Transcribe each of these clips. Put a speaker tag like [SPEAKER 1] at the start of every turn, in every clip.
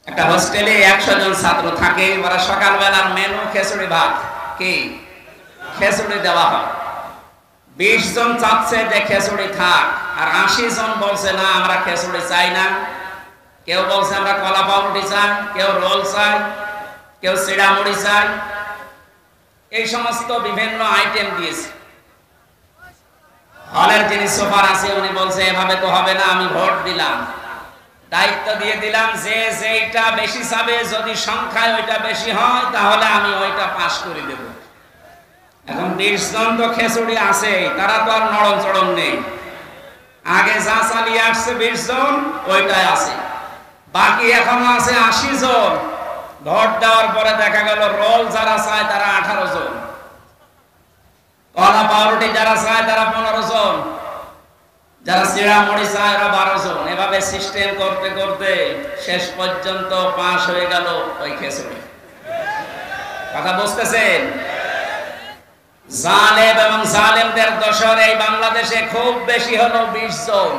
[SPEAKER 1] একটা হোস্টেলে 100 জন ছাত্র থাকে, ওরা সকালবেলার মেনু খিচুড়ি ভাত, কি খিচুড়ি দেওয়া হয়। 20 জন চাচ্ছে যে খিচুড়ি থাক, আর 80 জন বলছে না আমরা খিচুড়ি চাই না। কেউ বলছে আমরা কলা পাউরুটি চাই, কেউ রোল চাই, কেউ চিড়া মুড়ি চাই, এই সমস্ত বিভিন্ন আইটেম দিয়েছে। হলের যিনি সুপার আছে উনি বলছে এভাবে তো হবে না, আমি ভোট দিলাম, দায়িত্ব দিয়ে দিলাম যে যেটা বেশি চাবে, যদি সংখ্যায় ওইটা বেশি হয় তাহলে আমি ওইটা পাস করে দেব। এখন 20 জন তো খিচুড়ি আছে, তারা তো আর নরম চড়ম নেই, আগে যা চালিয়ে আসছে 20 জন ওইটাই আছে, বাকি এখনো আছে 80 জন। ভোট দেওয়ার পরে দেখা গেল রোল যারা চায় তারা 18 জন, কলা পাউরুটি যারা চায় তারা 15 জন, যারা চিড়া মুড়ি চায় ওরা 12 জন। এভাবে সিস্টেম করতে করতে শেষ পর্যন্ত পাস হয়ে গেল ওই খিচুড়ি। কথা বুঝতেছেন? জালেম এবং জালেমদের দোসর এই বাংলাদেশে খুব বেশি হলো 20 জন।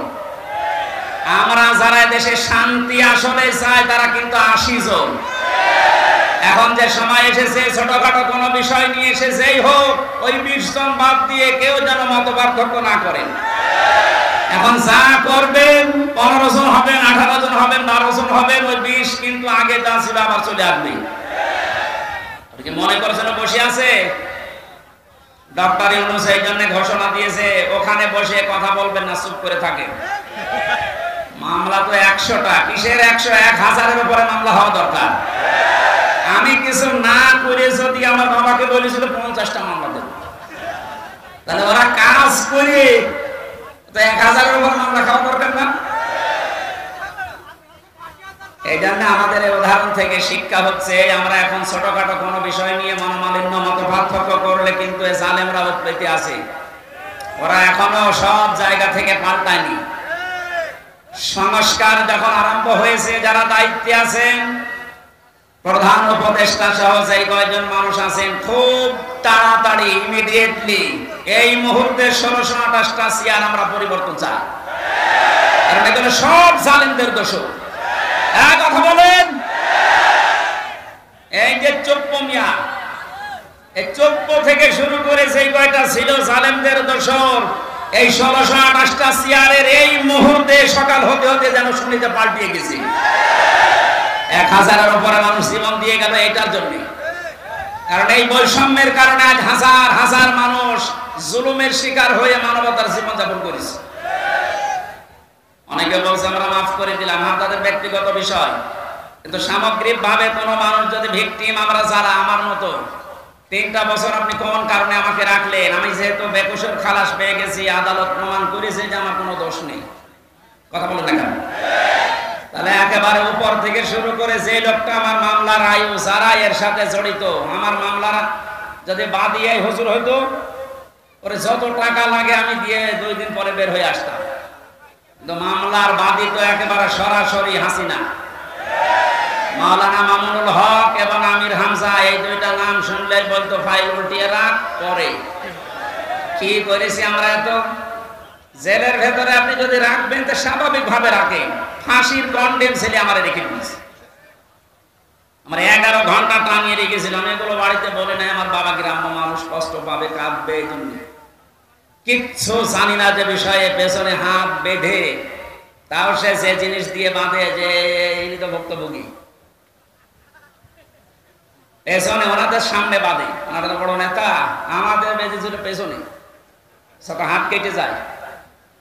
[SPEAKER 1] আমরা যারা দেশে শান্তি আসলে চাই তারা কিন্তু 80 জন। এখন যে সময় এসেছে ছোটখাটো কোনো বিষয় নিয়ে এসে যেই হোক ওই 20 জন বাদ দিয়ে কেউ যেন মত পার্থক্য না করেন। এখন যা করবেন 15 জন হবেন, 18 জন হবেন, 12 জন হবেন, ওই 20 কিন্তু আগে যা ছিল আবার চলে আসবে। কি মনে করছেন বসে আছে? ডক্টর ইউনূস এই জন্য ঘোষণা দিয়েছে ওখানে বসে কথা বলবেন না, চুপ করে থাকেন। মামলা তো 100টা, কিসের 100? 1000-এর উপরে মামলা হওয়া দরকার। আমি কিছু না করে যদি আমার বাবাকে বলেছিল 50টা মামলা দেব, তাহলে ওরা কাজ করে 1000-এর উপর মামলা খাওয়া দরকার না? এই জন্য আমাদের এই উদাহরণ থেকে শিক্ষা হচ্ছে আমরা এখন ছোটখাটো কোনো বিষয় নিয়ে মনোমালিন্য মত পার্থক্য করলে কিন্তু এই জালেমরা উৎপত্তি আছে, ওরা এখনো সব জায়গা থেকে পাল্টায়নি। সংস্কার যখন আরম্ভ হয়েছে, যারা দায়িত্বে আছেন, প্রধান উপদেষ্টা সহ যেই কয়েকজন মানুষ আছেন, খুব তাড়াতাড়ি ইমিডিয়েটলি এই মুহূর্তে 1628টা চেয়ার আমরা পরিবর্তন চাই। কারণ এগুলো সব জালেমদের দোষ। কথা বলেন। এই যে চোপ্প মিয়া, এই চোপ্প থেকে শুরু করে যেই কয়টা ছিল জালেমদের দোসর, এই 1628টা চেয়ারের এই মুহূর্তে সকাল হতে হতে যেন শুনিতে পাল্টিয়ে গেছে। 1000-এর উপরে মানুষ জীবন দিয়ে গেল এটার জন্য। কারণ এই বৈষম্যের কারণে আজ হাজার হাজার মানুষ জুলুমের শিকার হয়ে মানবতার জীবন যাপন করেছে। অনেকে বলছে আমরা মাফ করে দিলাম, তাদের ব্যক্তিগত বিষয়, কিন্তু সামগ্রিক ভাবে কোনো মানুষ যদি ভিকটিম, আমরা যারা আমার মতো 3টা বছর আপনি কোন কারণে আমাকে রাখলেন, আমি যেহেতু বেকসুর খালাস পেয়ে গেছি, আদালত প্রমাণ করেছে যে আমার কোনো দোষ নেই, কথা বলেন না কেন? তাহলে একেবারে উপর থেকে শুরু করে যে লোকটা আমার মামলার আয়ু, যারা এর সাথে জড়িত, আমার মামলার যদি বাদী হুজুর হইতো, ওরে যত টাকা লাগে আমি দিয়ে 2 দিন পরে বের হয়ে আসতাম। কিন্তু মামলার বাদী তো একেবারে সরাসরি হাসিনা। মাওলানা মামুনুল হক এবং আমির হামজা, এই 2টা নাম শুনলেই বলতো ফাইল উল্টিয়ে রাখ, পরে কি করেছি আমরা এত। জেলের ভেতরে আপনি যদি রাখবেন তো স্বাভাবিক ভাবে রাখেন, ফাঁসির কন্ডেম ছেলে আমার রেখে দিয়েছে, আমার 11 ঘন্টা টাঙিয়ে রেখেছিলাম। এগুলো বাড়িতে বলে নাই, আমার বাবা গ্রাম্য মানুষ, কষ্ট পাবে, কাঁদবে, এই জন্য কিচ্ছু জানি না যে বিষয়ে পেছনে হাত বেঁধে, তাও সে যে জিনিস দিয়ে বাঁধে যে ইনি তো ভুক্তভোগী, পেছনে ওনাদের সামনে বাঁধে, ওনাদের বড় নেতা, আমাদের বেঁধেছিল পেছনে, সেটা হাত কেটে যায়,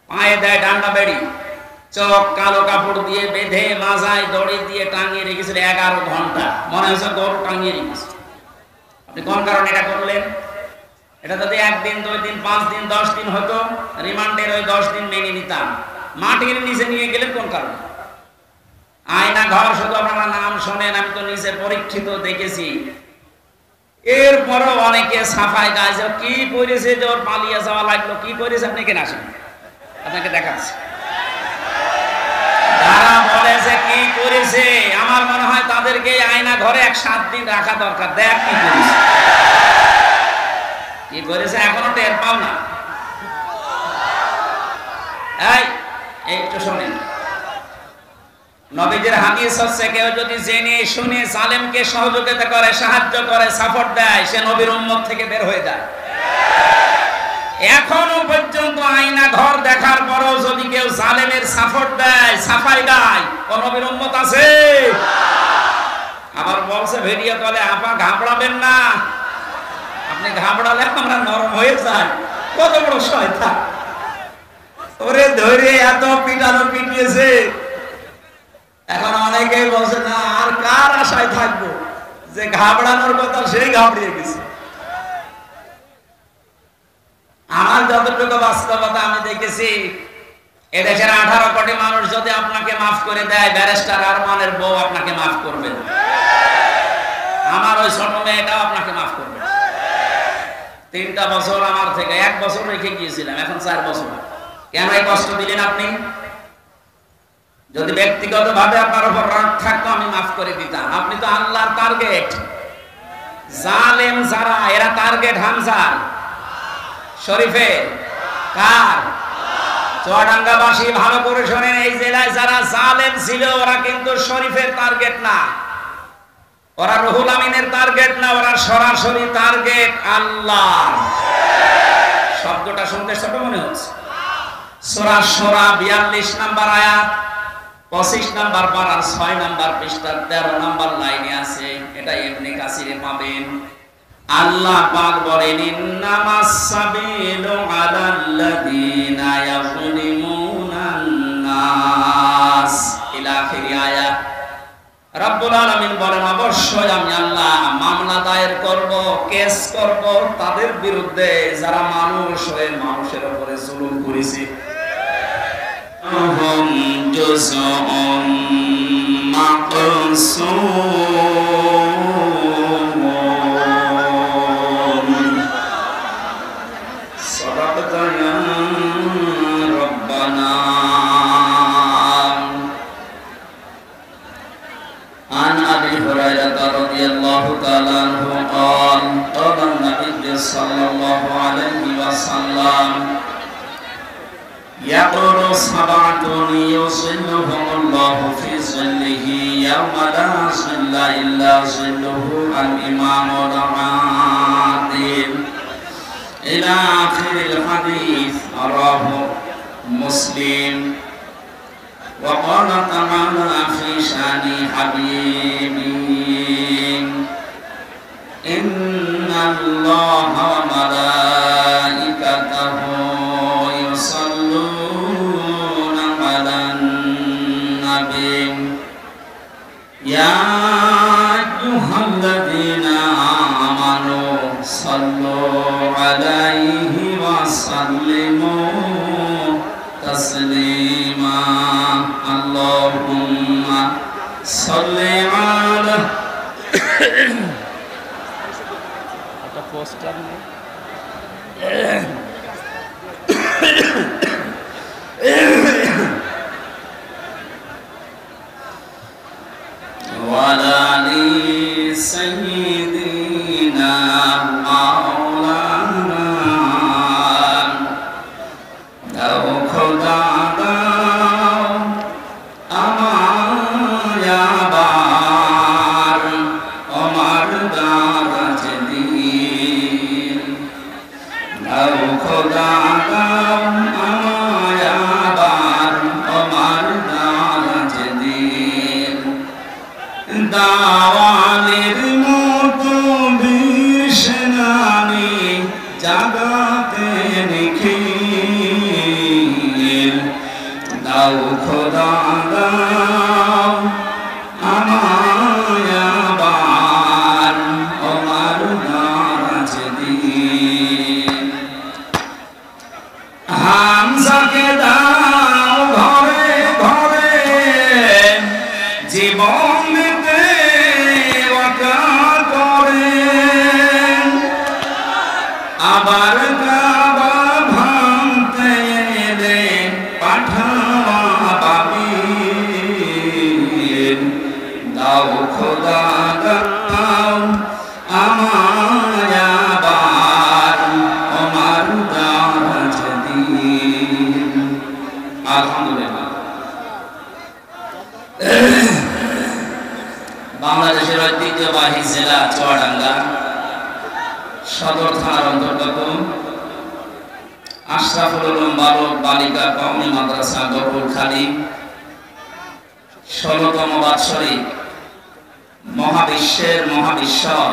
[SPEAKER 1] পায়ে দেয় ডান্ডা বেড়ি, চোখ কালো কাপড় দিয়ে বেঁধে মাজায় দড়ি দিয়ে টাঙিয়ে রেখেছিল 11 ঘন্টা। মনে হয়েছে গরু টাঙিয়ে রেখেছে। আপনি কোন কারণে এটা করলেন? এটা যদি 1 দিন 2 দিন 5 দিন 10 দিন হতো, রিমান্ডের ওই 10 দিন মেনে নিতাম। মাটির নিচে নিয়ে গেলেন কোন কারণে? আয়না ঘর শুধু আপনারা নাম শোনেন, আমি তো নিজে পরীক্ষিত দেখেছি। এরপরও অনেকে সাফাই গায় যে কি করেছে, যে ওর পালিয়ে যাওয়া লাগলো, কি করেছে আপনি কেন আসেন, আপনাকে দেখাচ্ছি। যারা বলে যে কি করেছে, আমার মনে হয় তাদেরকে আয়না ঘরে 7 দিন রাখা দরকার। দেখ কি করেছে, কি করেছে এখনো টের পাও না। এই একটু শোনেন, নবীজির হাদিস হচ্ছে কেউ যদি জেনে শুনে জালেমকে সহযোগিতা করে, সাহায্য করে, সাপোর্ট দেয়, সে নবীর উম্মত থেকে বের হয়ে যায়। এখনো পর্যন্ত আয়না ঘর দেখার পরও যদি কেউ জালেমের সাপোর্ট দেয়, সাফাই গায়, ও নবীর উম্মত আছে? আবার বলছে ভিডিও কলে, আপা ঘাবড়াবেন না, আপনি ঘাবড়ালে আমরা নরম হয়ে যাই। কত বড় শয়তান! ওরে ধরে এত পিটানো পিটিয়েছে, এখন অনেকেই বলছে না আর কার আশায় থাকবো, যে ঘাবড়ানোর কথা সেই ঘাবড়িয়ে গেছে। আমার যতটুকু বাস্তবতা আমি দেখেছি, এদেশের 18 কোটি মানুষ যদি আপনাকে মাফ করে দেয়, ব্যারিস্টার আরমানের বউ আপনাকে মাফ করবে না, আমার ওই ছোট মেয়েটাও আপনাকে মাফ করবে না। 3টা বছর আমার থেকে 1 বছর রেখে গিয়েছিলাম, এখন 4 বছর। কেন এই কষ্ট দিলেন আপনি? যদি ব্যক্তিগত ভাবে আপনার উপর রাগ থাকতো আমি মাফ করে দিতাম। আপনি তো আল্লাহর টার্গেট। জালেম যারা, এরা টার্গেট হামজার, শরীফের, কার? চুয়াডাঙ্গাবাসী ভালো করে শোনেন, এই জেলায় যারা জালেম ছিল ওরা কিন্তু শরীফের টার্গেট না, ওরা রুহুল আমিনের টার্গেট না, ওরা সরাসরি টার্গেট আল্লাহ। শব্দটা শুনতে ছোট মনে হচ্ছে। সূরা শুরা 42 নম্বর আয়াত, 25 নম্বর পারার 6 নম্বর পৃষ্ঠার 13 নম্বর লাইনে আছে। এটা ইবনে কাসিরে পাবেন। আল্লাহ পাক বলেন, ইন্নামাস সাবিলু আলাল্লাযিনা ইয়াযলিমুনান নাস, ইলা আখিরি আয়াত। রব্বুল আলামিন বলেন, অবশ্যই আমি আল্লাহ মামলা দায়ের করব, কেস করব তাদের বিরুদ্ধে যারা মানুষ হয়ে মানুষের উপরে জুলুম করেছে। হুম জুজউম মাকসুম, সাদাকতা ইয়া রব্বানা। عن أبي هريرة رضي الله تعالى عنه قال قال النبي صلى الله عليه وسلم يقول 7 يظلهم الله في ظله يوم لا ظل إلا ظله الإمام العادل إلى آخر الحديث، رواه مسلم. وقال تعالى في شان حبيبي إن الله وملائكته يصلون على النبي يا أيها الذين آمنوا صلوا عليه وسلموا تسليما اللهم صل على وعلى آل سيدنا مولانا দাও খোদা দাও আমায় আবার আমার দারাজ দিন, দাও খোদা দাও আমায় আবার আমার দারাজ দিন। দাওয়ালের মতো বীর সেনানি জাগাতে রেখে দাও খোদা দাও আমায় আবার আমার দারাজ দিন। হামজাকে দাও ঘরে ঘরে জীবন দিতে ওয়াদা করে, আবার কাবা ভাঙতে এলে পাঠাওয়া বাবিল। দাও খোদা দাও আমায় আবার আমার দারাজ দিন। আলহামদুলিল্লাহ। বাংলাদেশের ঐতিহ্যবাহী জেলা চুয়াডাঙ্গা সদর থানার অন্তর্গত আশরাফুল উলুম বালক বালিকা কওমি মাদ্রাসা গফুরখালী ১৬তম বাৎসরিক মহাবিশ্বের মহাবিশ্বর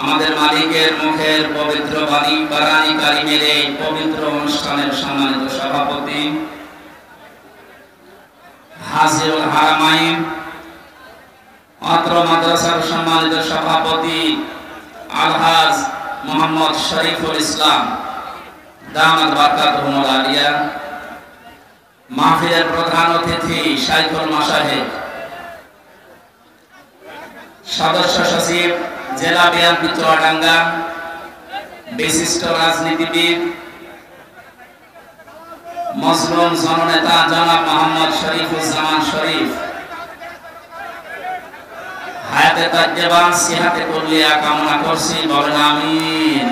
[SPEAKER 1] আমাদের মালিকের মুখের পবিত্র বাণী কোরআন কারীমের এই পবিত্র অনুষ্ঠানের সম্মানিত সভাপতি হাজিরুল হারামাইন, অত্র মাদ্রাসার সম্মানিত সভাপতি আলহাজ মোহাম্মদ শরীফুল ইসলাম দামাত বারকাতুহুল আলিয়া, মাহফিলের প্রধান অতিথি শাইখুল মাশায়েখ, সদস্য সচিব জেলা বিএনপি চুয়াডাঙ্গা, বিশিষ্ট রাজনীতিবিদ মজলুম জননেতা জনাব মোহাম্মদ শরীফুজ্জামান শরীফ, হায়াতে তাজ্জেবান সিহাতে কুল্লিয়া কামনা করছি, বলেন আমিন।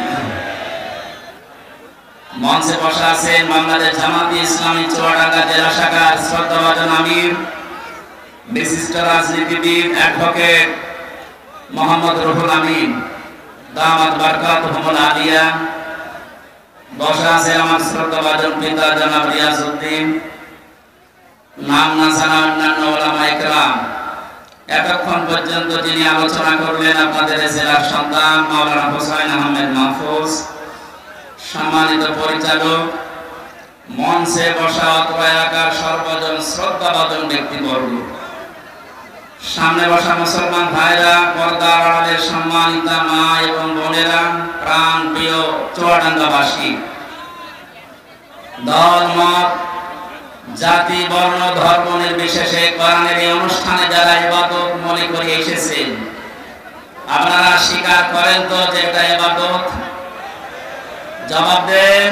[SPEAKER 1] মঞ্চে বসা আছেন বাংলাদেশ জামাতে ইসলামী চুয়াডাঙ্গা জেলা শাখার শ্রদ্ধাভাজন আমির, বিশিষ্ট রাজনীতিবিদ অ্যাডভোকেট মোহাম্মদ রুহুল আমিন দামাত বারকাতুহুল আলিয়া। বসা আছে আমার শ্রদ্ধাভাজন পিতা জনাব রিয়াজউদ্দিন, নাম না জানা অন্যান্য উলামায়ে কেরাম। এতক্ষণ পর্যন্ত যিনি আলোচনা করলেন আপনাদের জেলার সন্তান মাওলানা হোসাইন আহমেদ মাহফুজ, সম্মানিত পরিচালক, মঞ্চে বসা অত্র এলাকার সর্বজন শ্রদ্ধাভাজন ব্যক্তিবর্গ, সামনে বসা মুসলমান ভাইরা, পর্দার আড়ালের সম্মানিতা মা এবং বোনেরা, প্রাণ প্রিয় চুয়াডাঙ্গাবাসী, দল মত জাতি বর্ণ ধর্ম নির্বিশেষে কোরআনের এই অনুষ্ঠানে যারা ইবাদত মনে করে এসেছেন, আপনারা স্বীকার করেন তো যে এটা ইবাদত? জবাব দেন।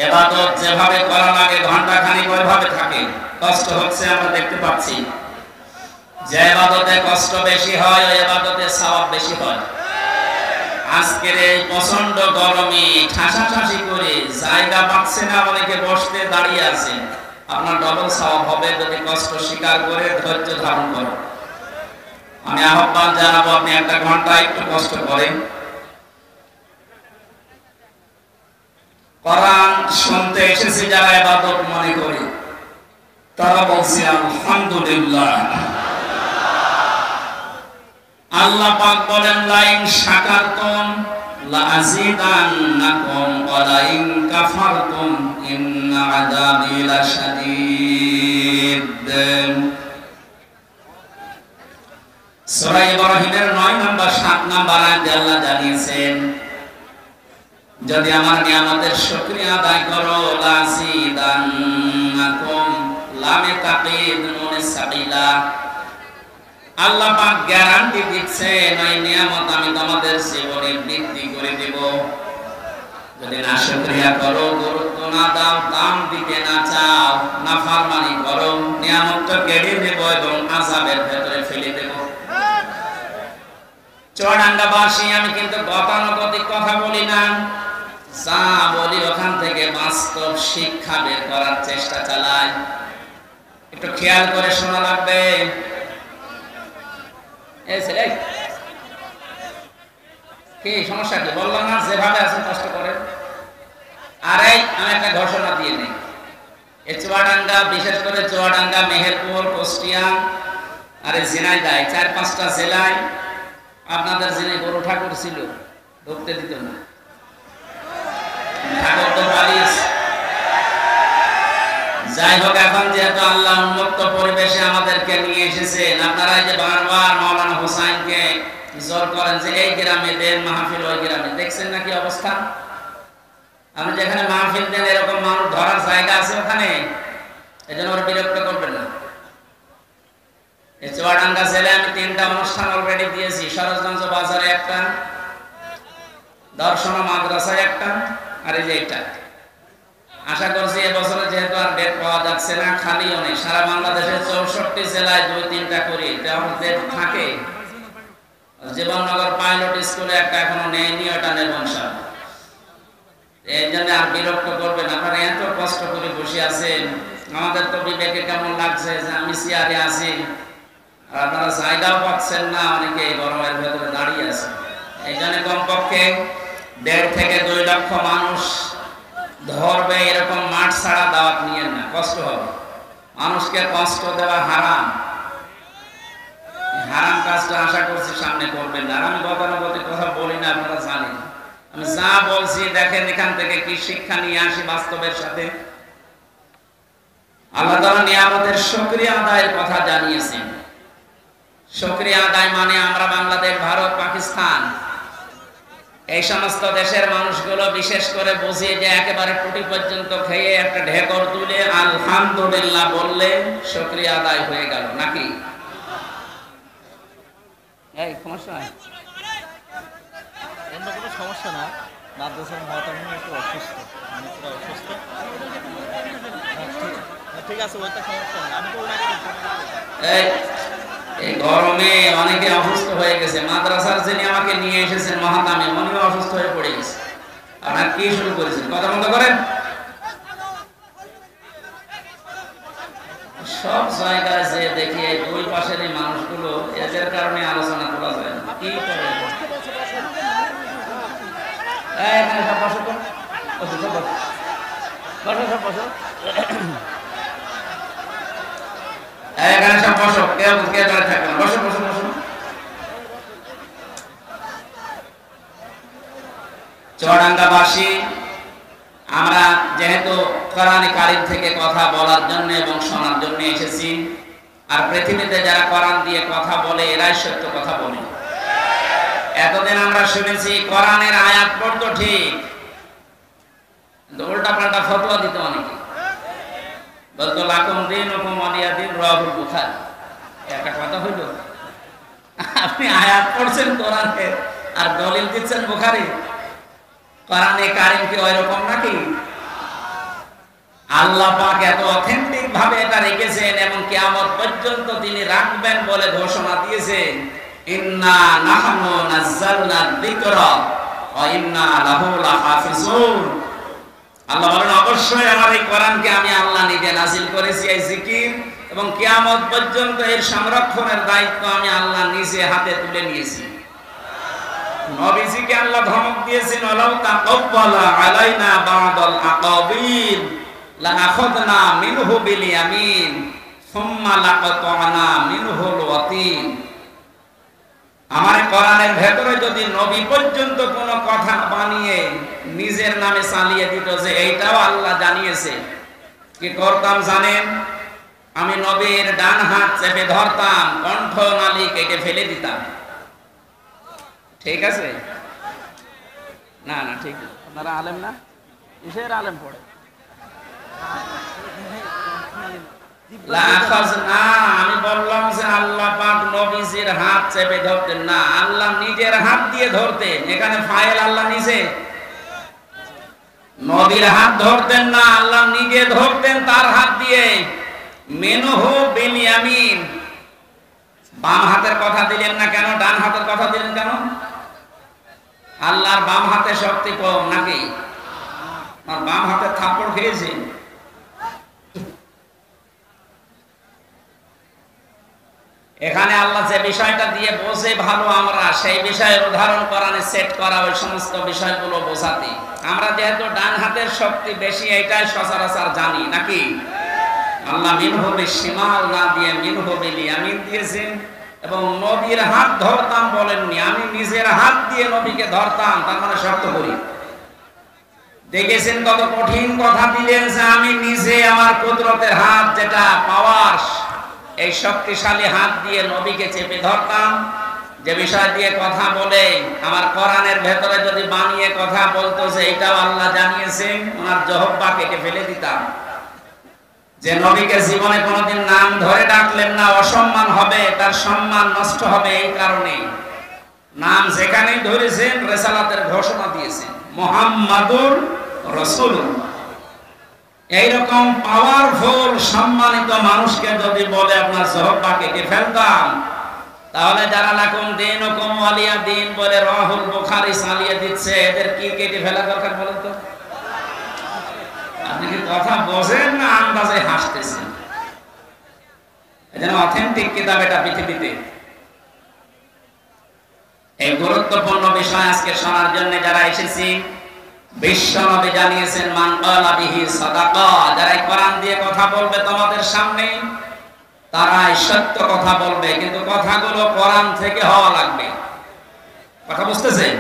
[SPEAKER 1] ইবাদত যেভাবে করা লাগে ঘন্টা খানিক ওইভাবে থাকে, কষ্ট হচ্ছে আমরা দেখতে পাচ্ছি। যে ইবাদতে কষ্ট বেশি হয় ওই ইবাদতে সওয়াব বেশি হয়। আজকের এই প্রচন্ড গরমে ঠাসাঠাসি করে জায়গা পাচ্ছে না, অনেকে বসতে দাঁড়িয়ে আছেন, আপনার ডবল সওয়াব হবে যদি কষ্ট স্বীকার করে ধৈর্য ধারণ করেন। আমি আহ্বান জানাবো আপনি একটা ঘন্টা একটু কষ্ট করেন, কোরআন শুনতে এসেছি যারা ইবাদত মনে করে তারা বলছে আলহামদুলিল্লাহ। আল্লাহ পাক বলেন লাইন শাকারতুম লাযিদান্নাকুম ওয়া লাইন কাফারতুম ইন্না আযাবি লাশাদীদ। সূরা ইব্রাহিমের 9 নম্বর 7 নম্বর আয়াতে আল্লাহ জানিয়েছেন যদি আমার নিয়ামতের শুকরিয়া আদায় করো লাযিদান্নাকুম, লামে তাকিদ নুনে সাকিলা, আল্লাহ পাক গ্যারান্টি দিচ্ছেন এই নিয়ামত আমি তোমাদের জীবনে বৃদ্ধি করে দেব। যদি না শুকরিয়া করো, গুরুত্ব না দাও, দাম দিতে না চাও, নাফরমানি করো, নিয়ামতটা কেড়ে নেব এবং আযাবের ভেতরে ফেলে দেব। চুয়াডাঙ্গাবাসী আমি কিন্তু গতানুগতিক কথা বলি না, যা বলি ওখান থেকে বাস্তব শিক্ষা বের করার চেষ্টা চালাই। একটু খেয়াল করে শোনা লাগবে। কি সমস্যা কি বললাম না, যেভাবে আছেন কষ্ট করে। আরে আমি একটা ঘোষণা দিয়ে নেই, এই চুয়াডাঙ্গা, বিশেষ করে চুয়াডাঙ্গা, মেহেরপুর, কুষ্টিয়া আর ঝিনাইদহ, 4-5টা জেলায় আপনাদের যিনি গরু ঠাকুর ছিল ঢুকতে দিত না। ঠাকুর তো পালিশ। যাই হোক, এখন যেহেতু আল্লাহ উন্মুক্ত পরিবেশে আমাদেরকে নিয়ে এসেছেন, আপনারা যে বারবার মাওলানা হোসাইনকে জোর করেন যে এই গ্রামে দেন মাহফিল, ওই গ্রামে, দেখছেন না কি অবস্থা? আপনি যেখানে মাহফিল দেন এরকম মানুষ ধরার জায়গা আছে ওখানে, এই জন্য ওরা বিরক্ত করবেন না। এই চুয়াডাঙ্গা জেলায় আমি 3টা অনুষ্ঠান অলরেডি দিয়েছি, সরোজগঞ্জ বাজারে একটা, দর্শন মাদ্রাসায় একটা, আর এই যে এটা। আশা করছি এবছরে যেহেতু আর ডেট পাওয়া যাচ্ছে না, খালিও নেই, সারা বাংলাদেশের 64 জেলায় 2-3টা করে ডেট থাকে। জীবননগর পাইলট স্কুলে একটা এখনো নেয়নি, ওটা নেব ইনশাআল্লাহ। এই জন্য আর বিরক্ত করবেন, আপনারা এত কষ্ট করে বসে আছেন, আমাদের তো বিবেকে কেমন লাগছে যে আমি চেয়ারে আছি আর আপনারা জায়গাও পাচ্ছেন না, অনেকে এই গরমের ভেতরে দাঁড়িয়ে আছে। এই জন্য কমপক্ষে 1.5 থেকে 2 লক্ষ মানুষ ধরবে এরকম মাঠ ছাড়া দাওয়াত নিয়ে না, কষ্ট হবে। মানুষকে কষ্ট দেওয়া হারাম, হারাম কাজটা আশা করছি সামনে করবেন না। আর আমি গতানুগতিক কথা বলি না, আপনারা জানেন। আমি যা বলছি দেখেন এখান থেকে কি শিক্ষা নিয়ে আসি বাস্তবের সাথে। আল্লাহ তাআলা নিয়ামতের শুকরিয়া আদায়ের কথা জানিয়েছেন। শুকরিয়া আদায় মানে আমরা বাংলাদেশ, ভারত, পাকিস্তান এই সমস্ত দেশের মানুষগুলো বিশেষ করে বুঝি যে একেবারে টুটি পর্যন্ত খেয়ে একটা ঢেকর তুলে আলহামদুলিল্লাহ বললে শুকরিয়া আদায় হয়ে গেল, নাকি? এই সমস্যা নাই,
[SPEAKER 2] অন্য কোনো সমস্যা না। মাদ্রাসার মহাতামিম একটু অসুস্থ, মানে পুরো অসুস্থ। ঠিক আছে, ওইটা সমস্যা না। আমি তো
[SPEAKER 1] এই গরমে অনেকে অসুস্থ হয়ে গেছে। মাদ্রাসার যিনি আমাকে নিয়ে এসেছেন মহাতামিম, উনিও অসুস্থ হয়ে পড়ে গেছে। আপনারা কি শুরু করেছেন? কথা বন্ধ করেন। সব জায়গায় যে দেখি এই দুই পাশের এই মানুষগুলো, এদের কারণে আলোচনা করা যায় না। কি করে এখানে সব বসো তো, বসো সব বসো, বসো সব বসো, এখানে সব বসো, কেউ কেউ ধরে থাকবে না, বসো বসো বসো। চুয়াডাঙ্গাবাসী আমরা যেহেতু কোরআন কারীম থেকে কথা বলার জন্য এবং শোনার জন্য এসেছি, আর পৃথিবীতে যারা কোরআন দিয়ে কথা বলে এরাই সত্য কথা বলে। এতদিন আমরা শুনেছি কোরআনের আয়াত পড়তো ঠিক, উল্টা পাল্টা ফতোয়া দিত অনেকে, বলতো লাকুম দীনুকুম ওয়ালিয়া দীন, রাহুল বুখারী। একটা কথা হইল, আপনি আয়াত পড়ছেন কোরআনে আর দলিল দিচ্ছেন বুখারী। কোরআনে কারীম কি ওই রকম নাকি? আল্লাহ পাক এত অথেন্টিক ভাবে এটা রেখেছেন এবং কিয়ামত পর্যন্ত তিনি রাখবেন বলে ঘোষণা দিয়েছেন, ইন্না নাহনু নাযালনা যিকরা ওয়া ইন্না লাহু লাহাফিজুন। আল্লাহ বলেন অবশ্যই আমার এই কোরআনকে আমি আল্লাহ নিজে নাযিল করেছি, এই জিকির, এবং কিয়ামত পর্যন্ত এর সংরক্ষণের দায়িত্ব আমি আল্লাহ নিজে হাতে তুলে নিয়েছি। নবীজিকে আল্লাহ ধমক দিয়েছেন, ওয়ালাউ তাকাব্বালা আলাইনা বা'দাল আকাবিল লাআখাযনা মিনহু বিল ইয়ামিন সুম্মা লাকাতা'না মিনহুল ওয়াতিন। আমার কোরআনের ভেতরে যদি নবী পর্যন্ত কোনো কথা বানিয়ে নিজের নামে চালিয়ে দিত যে এইটাও আল্লাহ জানিয়েছে, কি করতাম জানেন? আমি নবীর ডান হাত চেপে ধরতাম, কণ্ঠ নালী কেটে ফেলে দিতাম। ঠিক আছে? না না ঠিক না। আপনারা আলেম না? কিসের আলেম পড়ে? আমি বললাম যে আল্লাহ পাক নবীজির হাত চেপে ধরতেন না, আল্লাহ নিজের হাত দিয়ে ধরতেন। এখানে ফাইল আল্লাহ নিজে, নবীর হাত ধরতেন না, আল্লাহ নিজে ধরতেন তার হাত দিয়ে। মিনহু বিল ইয়ামিন। বাম হাতের কথা দিলেন না কেন? ডান হাতের কথা দিলেন কেন? আল্লাহর বাম হাতে শক্তি কম নাকি? আর বাম হাতে থাপ্পড় খেয়েছেন। এখানে আল্লাহ যে বিষয়টা দিয়ে বোঝে ভালো আমরা, সেই বিষয়ের উদাহরণ কোরআনে সেট করা, ওই সমস্ত বিষয়গুলো বোঝাতে। আমরা যেহেতু ডান হাতের শক্তি বেশি, এইটাই সচরাচর জানি নাকি? আল্লাহ মিনহু বিশিমাল না দিয়ে মিনহু বিল ইয়ামিন দিয়েছেন। এবং নবীর হাত ধরতাম বলেননি, আমি নিজের হাত দিয়ে নবীকে ধরতাম, তার মানে শক্ত করি। দেখেছেন কত কঠিন কথা দিলেন যে আমি নিজে আমার কুদরতের হাত, যেটা পাওয়ার, এই শক্তিশালী হাত দিয়ে নবীকে চেপে ধরতাম। যে বিষয় দিয়ে কথা বলে আমার কোরআনের ভেতরে যদি বানিয়ে কথা বলতো যে এটাও আল্লাহ জানিয়েছেন, ওনার জহব্বা কেটে ফেলে দিতাম। যে নবীকে জীবনে কোনোদিন নাম ধরে ডাকলেন না, অসম্মান হবে, তার সম্মান নষ্ট হবে। এই কারণে নাম যেখানেই ধরেছেন রিসালাতের ঘোষণা দিয়েছেন, মুহাম্মাদুর রাসূলুল্লাহ। এইরকম পাওয়ারফুল সম্মানিত মানুষকে যদি বলে আপনার জহব্বা কেটে ফেলতাম, তাহলে যারা লাকুম দীনুকুম ওয়ালিয়া দীন বলে রাহুল বুখারী চালিয়ে দিচ্ছে, এদের কি কেটে ফেলা দরকার বলেন তো? নাকি কথা বোঝেন না আন্দাজে হাসতেছেন? এজন্য অথেন্টিক কিতাব এটা পৃথিবীতে। এই গুরুত্বপূর্ণ বিষয় আজকে শোনার জন্য যারা এসেছি, বিশ্ব নবী জানিয়েছেন মান ক্বালা বিহি সাদাকা, যারা কোরআন দিয়ে কথা বলবে তোমাদের সামনে তারাই সত্য কথা বলবে, কিন্তু কথাগুলো কোরআন থেকে হওয়া লাগবে। কথা বুঝতেছেন?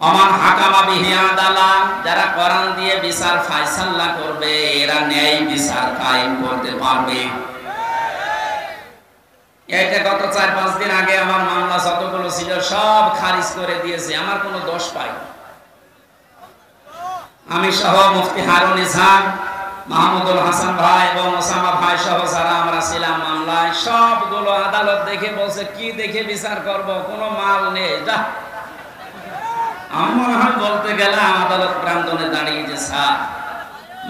[SPEAKER 1] আমান হাকামা বিহি আদালা, যারা কোরআন দিয়ে বিচার ফায়সালা করবে এরা ন্যায় বিচার কায়েম করতে পারবে। এইটা গত 4-5 দিন আগে আমার মামলা যতগুলো ছিল সব খারিজ করে দিয়েছে, আমার কোনো দোষ পাই। আমি সহ মুফতি হারুন ইসহাক, মাহমুদুল হাসান ভাই এবং ওসামা ভাই সহ যারা আমরা ছিলাম মামলায়, সবগুলো আদালত দেখে বলছে কি দেখে বিচার করব, কোনো মাল নেই। যা আমি মনে হয় বলতে গেলাম আদালত প্রাঙ্গণে দাঁড়িয়ে যে স্যার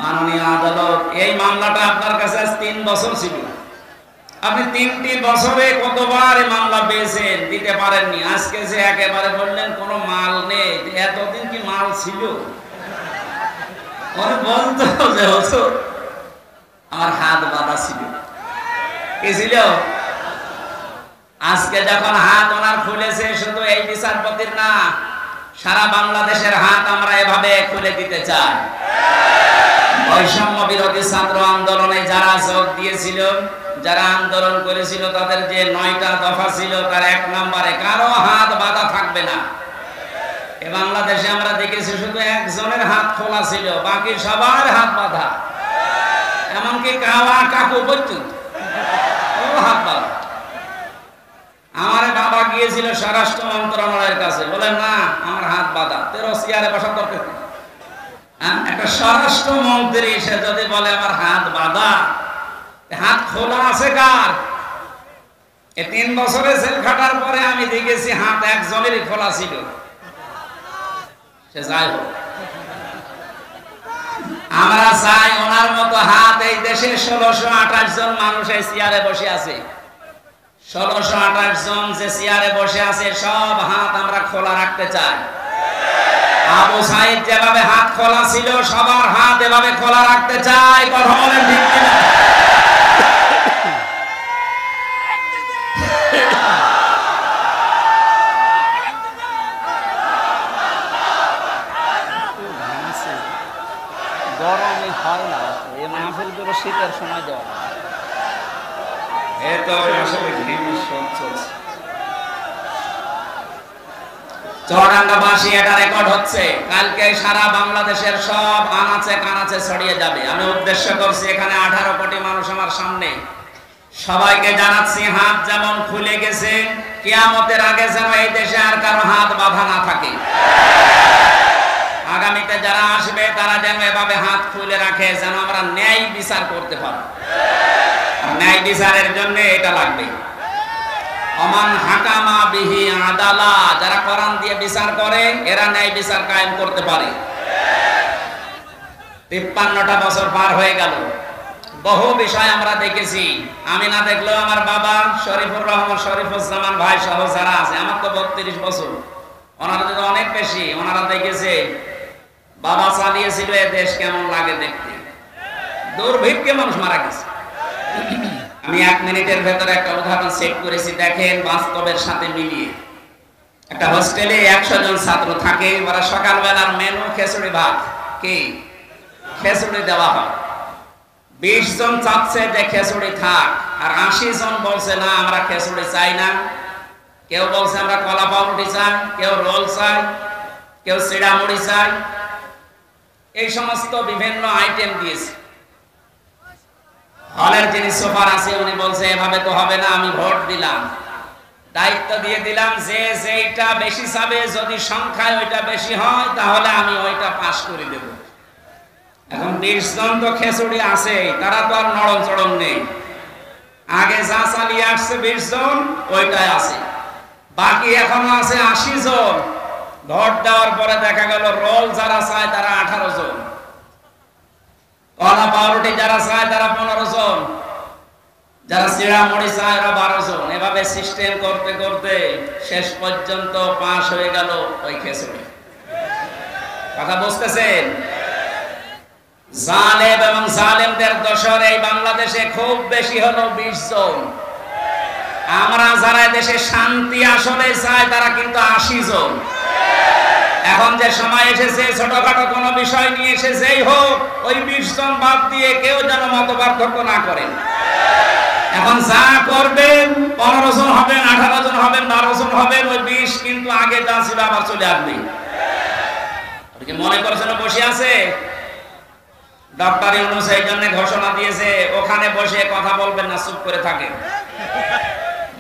[SPEAKER 1] মাননীয় আদালত, এই মামলাটা আপনার কাছে 3 বছর ছিল, আপনি 3টি বছরে কতবার এই মামলা পেয়েছেন, দিতে পারেননি। আজকে যে একেবারে বললেন কোনো মাল নেই, এতদিন কি মাল ছিল? বলতো যে হুজুর আমার হাত বাঁধা ছিল। কি ছিল? আজকে যখন হাত ওনার খুলেছে, শুধু এই বিচারপতির না, সারা বাংলাদেশের হাত আমরা এভাবে খুলে দিতে চাই। বৈষম্য বিরোধী ছাত্র আন্দোলনে যারা যোগ দিয়েছিল, যারা আন্দোলন করেছিল, তাদের যে 9টা দফা ছিল তার 1 নম্বরে কারো হাত বাঁধা থাকবে না। এ বাংলাদেশে আমরা দেখেছি শুধু একজনের হাত খোলা ছিল, বাকি সবার হাত বাঁধা, এমনকি কাওয়া কাকু পর্যন্ত ও হাত বাঁধা। আমার বাবা গিয়েছিল স্বরাষ্ট্র মন্ত্রণালয়ের কাছে, বলেন না আমার হাত বাঁধা, তেরো চেয়ারে বসা দরকার। একটা স্বরাষ্ট্র মন্ত্রী এসে যদি বলে আমার হাত বাঁধা, হাত খোলা আছে কার? এই 3 বছরে জেল খাটার পরে আমি দেখেছি হাত একজনেরই খোলা ছিল। সে যাই হোক, আমরা চাই ওনার মতো হাত এই দেশে 1628 জন মানুষ এই চেয়ারে বসে আছে। 1628 জন যে চেয়ারে বসে আছে সব হাত আমরা খোলা রাখতে চাই। আবু সাইদ যেভাবে হাত খোলা ছিল, সবার হাত এভাবে খোলা রাখতে চাই। কথা বলেন ঠিক কিনা?
[SPEAKER 2] গরমে হয় না, এই মাহফিলগুলো শীতের সময় দেওয়া হয়।
[SPEAKER 1] চুয়াডাঙ্গাবাসী এটা রেকর্ড হচ্ছে, কালকে সারা বাংলাদেশের সব আনাচে কানাচে ছড়িয়ে যাবে। আমি উদ্দেশ্য করছি এখানে 18 কোটি মানুষ আমার সামনে, সবাইকে জানাচ্ছি হাত যেমন খুলে গেছে, কিয়ামতের আগে যেন এই দেশে আর কারো হাত বাঁধা না থাকে। আগামীতে যারা আসবে তারা যেন এভাবে হাত খুলে রাখে, যেন আমরা ন্যায় বিচার করতে পারি। ন্যায় বিচারের জন্য এটা লাগবে। আমান হাকামা বিহি আদালা, যারা কোরআন দিয়ে বিচার করে এরা ন্যায় বিচার কায়েম করতে পারে। 53টা বছর পার হয়ে গেল, বহু বিষয় আমরা দেখেছি। আমি না দেখলেও আমার বাবা শরীফুর রহমান, শরীফুজ্জামান ভাই সহ যারা আছে, আমার তো 32 বছর, ওনারা তো অনেক বেশি, ওনারা দেখেছে বাবা চালিয়েছিল এ দেশ কেমন লাগে দেখতে, দুর্ভিক্ষে মানুষ মারা গেছে। আমি 1 মিনিটের ভেতরে একটা উদাহরণ সেট করেছি, দেখেন বাস্তবের সাথে মিলিয়ে। একটা হোস্টেলে 100 জন ছাত্র থাকে, ওরা সকালবেলার মেনু খিচুড়ি ভাত, কি খিচুড়ি দেওয়া হয়। 20 জন চাচ্ছে যে খিচুড়ি থাক, আর 80 জন বলছে না আমরা খিচুড়ি চাই না। কেউ বলছে আমরা কলা পাউরুটি চাই, কেউ রোল চাই, কেউ চিড়া মুড়ি চাই, এই সমস্ত বিভিন্ন আইটেম দিয়েছে। হলের যিনি সুপার আছে উনি বলছে এভাবে তো হবে না, আমি ভোট দিলাম, দায়িত্ব দিয়ে দিলাম যে যেটা বেশি চাবে, যদি সংখ্যায় ওইটা বেশি হয় তাহলে আমি ওইটা পাস করে দেব। এখন 20 জন তো খিচুড়ি আছে, তারা তো আর নরম চড়ম নেই, আগে যা চালিয়ে আসছে 20 জন ওইটাই আছে, বাকি এখনো আছে 80 জন। ভোট দেওয়ার পরে দেখা গেল রোল যারা চায় তারা 18 জন, কলা পাউরুটি যারা চায় তারা 15 জন, যারা চিড়া মুড়ি চায় এরা 12 জন। এভাবে সিস্টেম করতে করতে শেষ পর্যন্ত পাস হয়ে গেল ওই খিচুড়ি। কথা বুঝতেছেন? জালেম এবং জালেমদের দোসর এই বাংলাদেশে খুব বেশি হলো 20 জন। আমরা যারা দেশে শান্তি আসলে চাই তারা কিন্তু 80 জন। এখন যে সময় এসেছে ছোটখাটো কোনো বিষয় নিয়ে এসেছেই হোক ওই 20 জন বাদ দিয়ে কেউ যেন মত পার্থক্য না করেন। এখন যা করবেন 15 জন হবেন, 18 জন হবেন, 12 জন হবেন, ওই 20 কিন্তু আগে যা ছিল আবার চলে আসবে। কি মনে করছেন বসে আছে? ডক্টর ইউনূস এই জন্য ঘোষণা দিয়েছে ওখানে বসে কথা বলবেন না, চুপ করে থাকেন।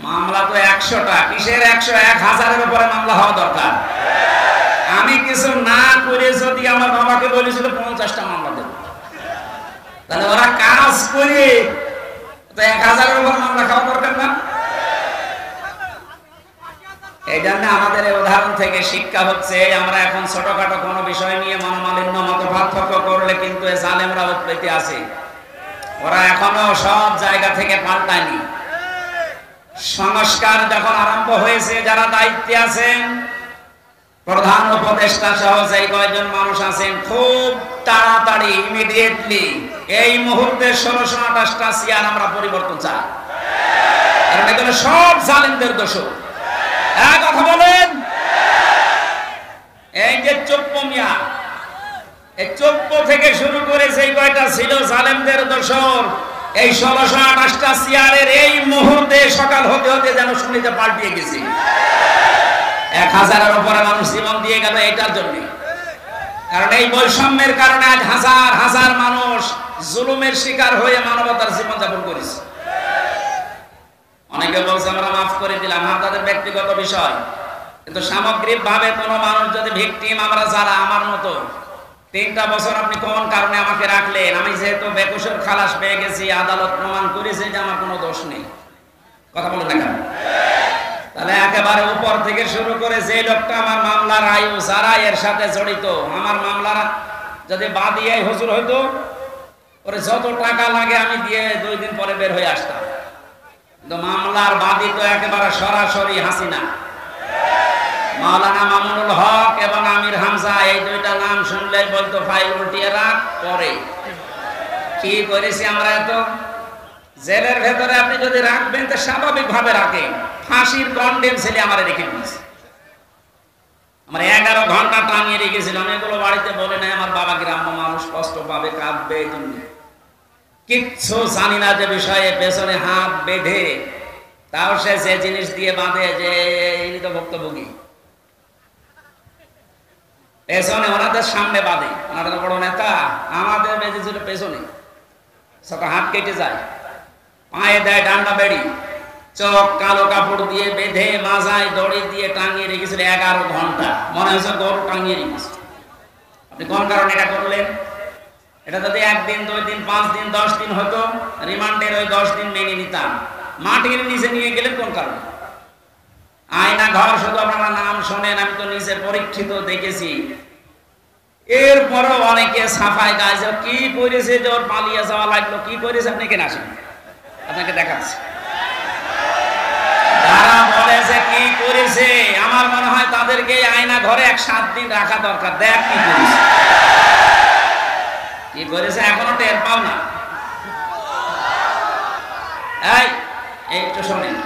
[SPEAKER 1] মামলা তো 100টা, কিসের 100? 1000-এর উপরে মামলা হওয়া দরকার। আমি কিছু না করে যদি আমার বাবাকে বলেছিল 50টা মামলা দেব, তাহলে ওরা কাজ করে তো 1000-এর উপর মামলা খাওয়া দরকার না? এই জন্য আমাদের এই উদাহরণ থেকে শিক্ষা হচ্ছে আমরা এখন ছোটখাটো কোনো বিষয় নিয়ে মনোমালিন্য মত পার্থক্য করলে কিন্তু এই জালেমরা উৎপত্তি আছে। ওরা এখনো সব জায়গা থেকে পাল্টায়নি। সংস্কার যখন আরম্ভ হয়েছে, যারা দায়িত্বে আছেন, প্রধান উপদেষ্টা সহ যে কয়েকজন মানুষ আছেন, খুব তাড়াতাড়ি ইমিডিয়েটলি এই মুহূর্তে 1628টা চেয়ার আমরা পরিবর্তন চাই। কারণ এগুলো সব জালেমদের দোষ। কথা বলেন। এই যে চোপ্প মিয়া, এই চোপ্প থেকে শুরু করে সেই কয়টা ছিল জালেমদের দোসর, এই 1628টা চেয়ারের এই মুহূর্তে সকাল হতে হতে যেন শুনিতে পাল্টিয়ে গেছে। 1000-এর উপরে মানুষ জীবন দিয়ে গেল এটার জন্য। কারণ এই বৈষম্যের কারণে আজ হাজার হাজার মানুষ জুলুমের শিকার হয়ে মানবতার জীবনযাপন করেছে। অনেকে বলছে আমরা মাফ করে দিলাম, তাদের ব্যক্তিগত বিষয়, কিন্তু সামগ্রিক ভাবে কোনো মানুষ যদি ভিকটিম, আমরা যারা আমার মতো 3টা বছর আপনি কোন কারণে আমাকে রাখলেন, আমি যেহেতু বেকসুর খালাস পেয়ে গেছি, আদালত প্রমাণ করেছে যে আমার কোনো দোষ নেই, কথা বলে দেখেন, তাহলে একেবারে উপর থেকে শুরু করে যে লোকটা আমার মামলার আয়ু, যারা এর সাথে জড়িত, আমার মামলার যদি বাদী হুজুর হইতো, ওরে যত টাকা লাগে আমি দিয়ে 2 দিন পরে বের হয়ে আসতাম। কিন্তু মামলার বাদী তো একেবারে সরাসরি হাসিনা। মাওলানা মামুনুল হক এবং আমির হামজা, এই 2টা নাম শুনলে বলতো ফাইল উল্টিয়ে রাখ, পরে কি করেছি আমরা এত। জেলের ভেতরে আপনি যদি রাখবেন তো স্বাভাবিক ভাবে রাখেন, ফাঁসির কন্ডেম ছেলে আমার রেখে দিয়েছে। আমার 11 ঘন্টা টানিয়ে রেখেছিলাম, এগুলো বাড়িতে বলে নাই। আমার বাবা গ্রাম্য মানুষ, কষ্ট পাবে, কাঁদবে, এই জন্য কিচ্ছু জানি না যে বিষয়ে পেছনে হাত বেঁধে, তাও সে যে জিনিস দিয়ে বাঁধে যে ইনি তো ভুক্তভোগী, পেছনে ওনাদের সামনে বাঁধে, ওনারা তো বড় নেতা, আমাদের বেঁধেছিল পেছনে, সব হাত কেটে যায়, পায়ে দেয় ডান্ডা বেড়ি, চোখ কালো কাপড় দিয়ে বেঁধে মাজায় দড়ি দিয়ে টাঙিয়ে রেখেছিল 11 ঘন্টা। মনে হয়েছে গরু টাঙিয়ে রেখেছে। আপনি কোন কারণে এটা করলেন? এটা যদি 1 দিন, 2 দিন, 5 দিন, 10 দিন হতো, রিমান্ডের ওই 10 দিন মেনে নিতাম। মাটির নিচে নিয়ে গেলেন কোন কারণে? আয়না ঘর শুধু আপনারা নাম শোনেন, আমি তো নিজে পরীক্ষিত দেখেছি। এরপরও অনেকে সাফাই গায় যে কি করেছে, যে ওর পালিয়ে যাওয়া লাগলো, কি করেছে, আপনি কেন আসেন, আপনাকে দেখাচ্ছি। যারা বলে যে কি করেছে, আমার মনে হয় তাদেরকে আয়না ঘরে 7 দিন রাখা দরকার। দেখ কি করেছে, কি করেছে এখনো টের পাও না। একটু শোনেন,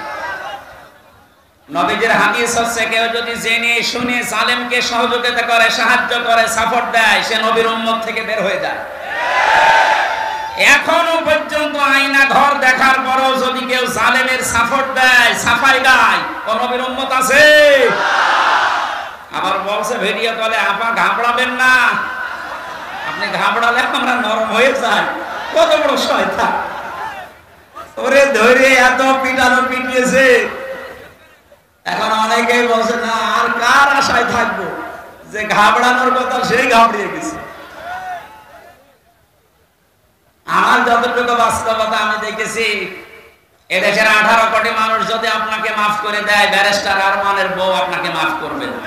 [SPEAKER 1] নবীজির হাদিস হচ্ছে কেউ যদি জেনে শুনে জালেমকে সহযোগিতা করে, সাহায্য করে, সাপোর্ট দেয়, সে নবীর উম্মত থেকে বের হয়ে যায়। এখনো পর্যন্ত আয়না ঘর দেখার পরও যদি কেউ জালেমের সাপোর্ট দেয়, সাফাই গায়, ও নবীর উম্মত আছে? আবার বলছে ভিডিও কলে, আপা ঘাবড়াবেন না, আপনি ঘাবড়ালে আমরা নরম হয়ে যাই। কত বড় শয়তান! ওরে ধরে এত পিটানো পিটিয়েছে, এখন অনেকেই বলছে না আর কার আশায় থাকবো, যে ঘাবড়ানোর কথা সেই ঘাবড়িয়ে গেছে। আমার যতটুকু বাস্তবতা আমি দেখেছি, এদেশের 18 কোটি মানুষ যদি আপনাকে মাফ করে দেয়, ব্যারিস্টার আরমানের বউ আপনাকে মাফ করবে না,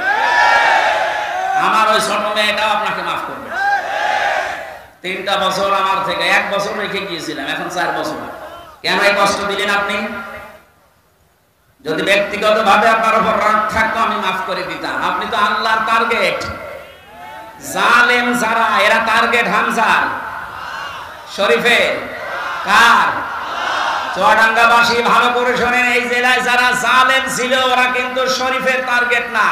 [SPEAKER 1] আমার ওই ছোট মেয়েটাও আপনাকে মাফ করবে। 3টা বছর আমার থেকে 1 বছর রেখে গিয়েছিলাম, এখন 4 বছর। কেন এই কষ্ট দিলেন আপনি? যদি ব্যক্তিগত ভাবে আপনার উপর রাগ থাকতো আমি মাফ করে দিতাম। আপনি তো আল্লাহর টার্গেট। জালেম যারা, এরা টার্গেট হামজার। শরীফে কার? চুয়াডাঙ্গাবাসী ভালো করে শোনেন, এই জেলায় যারা জালেম ছিল ওরা কিন্তু শরীফের টার্গেট না,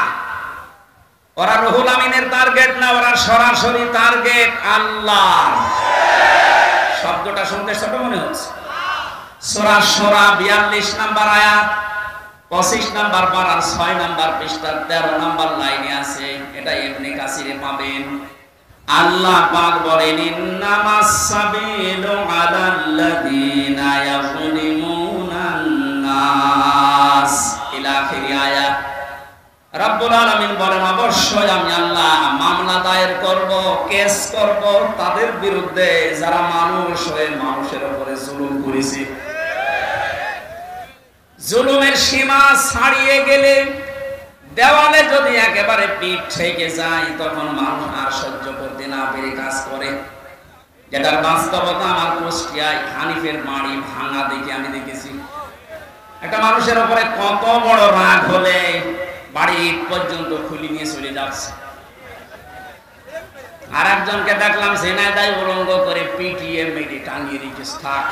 [SPEAKER 1] ওরা রুহুল আমিনের টার্গেট না, ওরা সরাসরি টার্গেট আল্লাহ। শব্দটা শুনতে ছোট মনে হচ্ছে। সূরা শুরা 42 নম্বর আয়াত, 25 নম্বর পারার 6 নম্বর পৃষ্ঠার 13 নম্বর লাইনে আছে। এটা ইবনে কাসিরে পাবেন। আল্লাহ পাক বলেন, ইন্নামাস সাবিলু আলাল্লাযীনা ইয়াযলিমুনান নাস, ইলা আখির আয়াত। রব্বুল আলামিন বলেন, অবশ্যই আমি আল্লাহ মামলা দায়ের করব, কেস করব তাদের বিরুদ্ধে যারা মানুষ হয়ে মানুষের উপরে জুলুম করেছে। জুলুমের সীমা ছাড়িয়ে গেলে, দেওয়ালে যদি একেবারে পিঠ ঠেকে যায়, তখন মানুষ আর সহ্য করতে না পেরে কাজ করে। যেটার বাস্তবতা আমার কুষ্টিয়ায় হানিফের বাড়ি ভাঙা দেখে আমি দেখেছি। একটা মানুষের উপরে কত বড় রাগ হলে বাড়ি পর্যন্ত খুলি নিয়ে চলে যাচ্ছে। আর একজনকে দেখলাম ঝিনাইদহে উলঙ্গ করে পিটিয়ে মেরে টাঙিয়ে রেখেছে। থাক,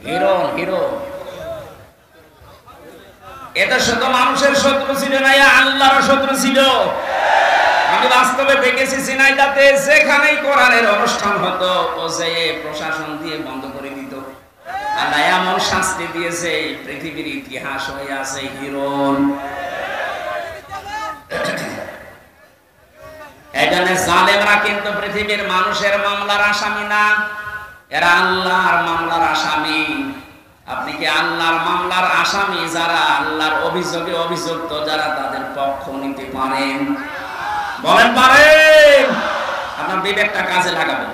[SPEAKER 1] হিরো হিরো। এটা শুধু মানুষের শত্রু ছিল না, আল্লাহর শত্রু ছিল। আমি বাস্তবে দেখেছি ঝিনাইদহে যেখানেই কোরআনের অনুষ্ঠান হতো ও যে প্রশাসন দিয়ে বন্ধ করে দিত। আল্লাহ এমন শাস্তি দিয়েছে, পৃথিবীর ইতিহাস হয়ে আছে হিরোন। এজন্য জালেমরা কিন্তু পৃথিবীর মানুষের মামলার আসামি না, এরা আল্লাহর মামলার আসামি। আপনি কি আল্লাহর মামলার আসামি যারা আল্লাহর অভিযোগে অভিযুক্ত যারা তাদের পক্ষ নিতে পারেন? বলেন পারেন? আপনার বিবেকটা কাজে লাগাবেন।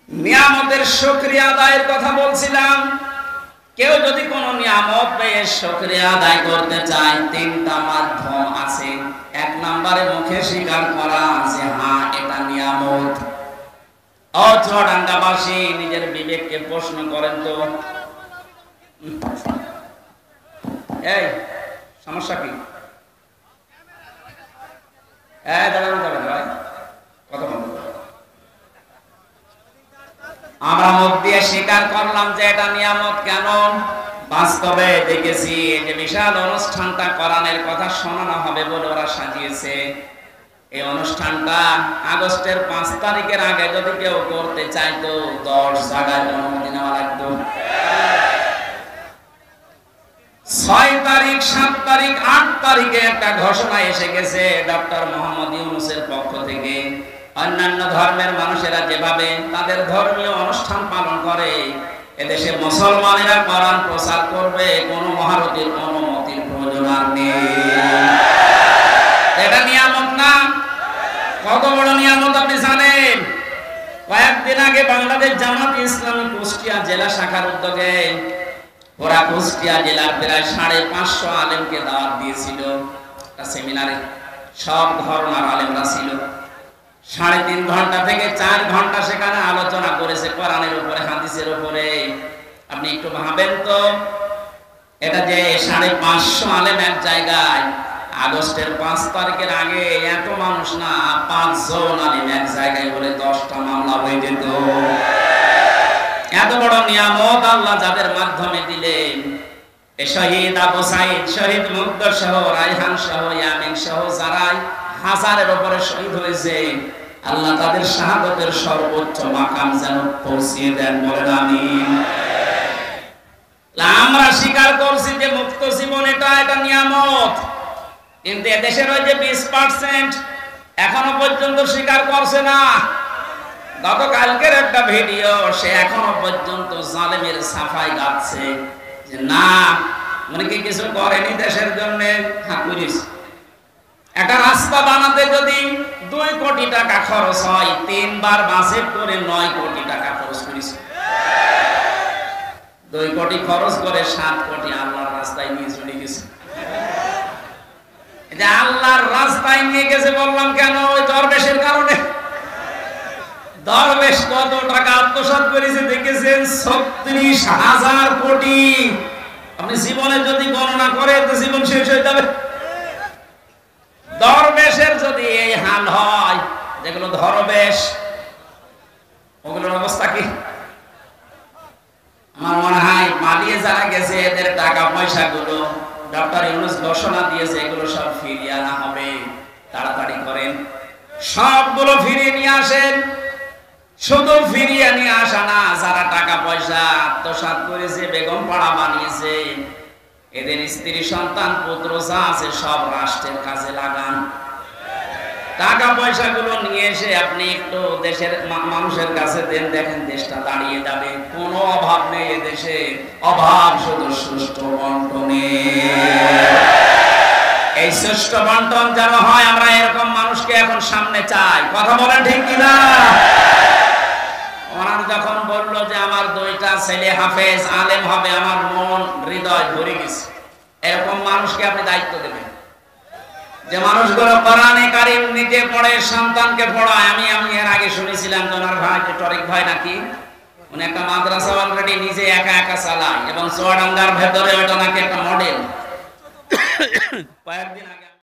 [SPEAKER 1] নিয়ামতের শুকরিয়া আদায়ের কথা বলছিলাম। কেউ যদি কোনো নিয়ামত পেয়ে শুকরিয়া আদায় করতে চায়, তিনটা মাধ্যম আছে। এক নম্বরে মুখে স্বীকার করা যে হ্যাঁ এটা নিয়ামত। চুয়াডাঙ্গাবাসী নিজের বিবেককে প্রশ্ন করেন তো, এই সমস্যা কি? আমরা মুখ দিয়ে স্বীকার করলাম যে এটা নিয়ামত। কেন? বাস্তবে দেখেছি যে বিশাল অনুষ্ঠানটা কোরআনের কথা শোনানো হবে বলে ওরা সাজিয়েছে। এই অনুষ্ঠানটা আগস্টের 5 তারিখের আগে যদি কেউ করতে চাইতো 10 জায়গায় অনুমতি নেওয়া লাগতো। 6 তারিখ, 7 তারিখ, 8 তারিখে একটা ঘোষণা এসে গেছে ডক্টর মোহাম্মদ ইউনূসের পক্ষ থেকে। অন্যান্য ধর্মের মানুষেরা যেভাবে তাদের ধর্মীয় অনুষ্ঠান পালন করে, এদেশে মুসলমানেরা কোরআন প্রচার করবে, কোনো মহারথীর অনুমতির প্রয়োজন আর নেই। এটা নিয়ামত না? কত বড় নিয়ামত আপনি জানেন? কয়েকদিন আগে বাংলাদেশ জামাত ইসলামী কুষ্টিয়া জেলা শাখার উদ্যোগে ওরা কুষ্টিয়া জেলার প্রায় 550 আলেমকে দাওয়াত দিয়েছিল একটা সেমিনারে। সব ধর্মের আলেমরা ছিল। 3.5 ঘন্টা থেকে 4 ঘন্টা সেখানে আলোচনা করেছে কোরআনের উপরে, হাদিসের উপরে। আপনি একটু ভাবেন তো, এটা যে 550 আলেম এক জায়গায়, আগস্টের 5 তারিখের আগে এত মানুষ না, 5 জন আলেম এক জায়গায় বলে 10টা মামলা হয়ে যেত। এত বড় নিয়ামত আল্লাহ যাদের মাধ্যমে দিলেন, শহীদ আবু সাইদ, শহীদ মুগ্ধ সহ, রায়হান সহ, ইয়ামিন সহ যারা হাজারের উপরে শহীদ হয়েছে, আল্লাহ তাদের শাহাদাতের সর্বোচ্চ মাকাম যেন পৌঁছিয়ে দেন। বলেন আমিন। আমরা স্বীকার করছি যে মুক্ত জীবন এটা নিয়ামত, কিন্তু এদেশের ওই যে 20% এখনো পর্যন্ত স্বীকার করছে না। গতকালকের একটা ভিডিও, সে এখনো পর্যন্ত জালেমের সাফাই গাচ্ছে যে না, উনি কি কিছু করেনি দেশের জন্য? একটা রাস্তা বানাতে যদি 2 কোটি টাকা খরচ হয়, 3 বার বাজেট করে 9 কোটি টাকা খরচ করেছে। 2 কোটি খরচ করে 7 কোটি আল্লাহর রাস্তায় নিয়ে চলে গেছে। যে আল্লাহর রাস্তায় নিয়ে গেছে বললাম কেন? ওই দরবেশের কারণে। দরবেশ কত টাকা আত্মসাৎ করেছে দেখেছেন? 36,000 কোটি। আপনি জীবনে যদি গণনা করে তো জীবন শেষ হয়ে যাবে। দরবেশের যদি এই হাল হয়, যেগুলো ধরবেশ, ওগুলোর অবস্থা কি? আমার মনে হয় পালিয়ে যারা গেছে এদের টাকা পয়সা গুলো ডক্টর ইউনূস ঘোষণা দিয়েছে এগুলো সব ফিরিয়ে আনা হবে। তাড়াতাড়ি করেন, সবগুলো ফিরিয়ে নিয়ে আসেন। শুধু ফিরিয়ে নিয়ে আসা না, যারা টাকা পয়সা আত্মসাৎ করেছে, বেগম পাড়া বানিয়েছে, এদের স্ত্রী সন্তান পুত্র যা আছে সব রাষ্ট্রের কাজে লাগান। টাকা পয়সা গুলো নিয়ে এসে আপনি একটু দেশের মানুষের কাছে দেন, দেখেন দেশটা দাঁড়িয়ে যাবে। কোনো অভাব নেই এদেশে, অভাব শুধু সুষ্ঠু বন্টনে। এই সুষ্ঠু বন্টন যেন হয়, আমরা এরকম মানুষকে এখন সামনে চাই। কথা বলেন ঠিক কিনা? ওনার যখন বললো যে আমার 2টা ছেলে হাফেজ আলেম হবে, আমার মন হৃদয় ভরে গেছে। এরকম মানুষকে আপনি দায়িত্ব দেবেন, যে মানুষগুলো কোরআনে কারীম নিজে পড়ে, সন্তানকে পড়ায়। আমি এর আগে শুনেছিলাম যে ওনার ভাই টরিক ভাই নাকি উনি একটা মাদ্রাসা অলরেডি নিজে একা একা চালায়, এবং চুয়াডাঙ্গার ভেতরে ওটা নাকি একটা মডেল। কয়েকদিন আগে